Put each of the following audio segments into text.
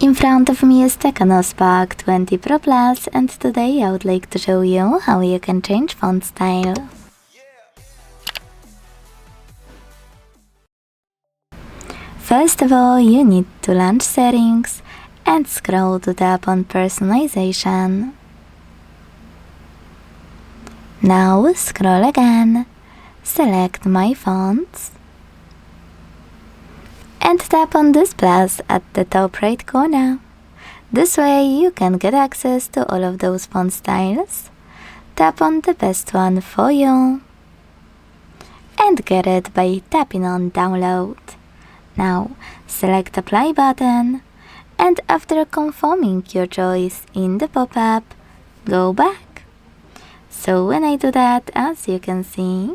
In front of me is TECNO Spark 20 Pro Plus, and today I would like to show you how you can change font style. First of all, you need to launch Settings and scroll to tap on Personalization. Now scroll again, select My Fonts, and tap on this plus at the top right corner. This way you can get access to all of those font styles. Tap on the best one for you and get it by tapping on Download. Now select Apply button, and after confirming your choice in the pop-up, go back. So when I do that, as you can see,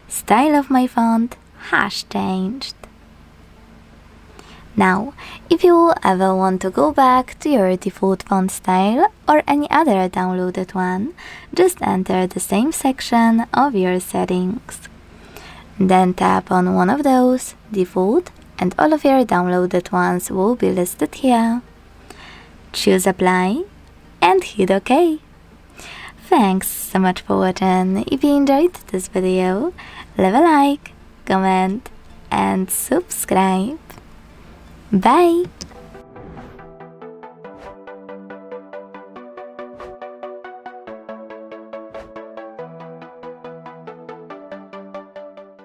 style of my font has changed. Now, if you ever want to go back to your default font style or any other downloaded one, just enter the same section of your settings. Then tap on one of those, default, and all of your downloaded ones will be listed here. Choose Apply and hit OK. Thanks so much for watching. If you enjoyed this video, leave a like, comment, and subscribe. Bye!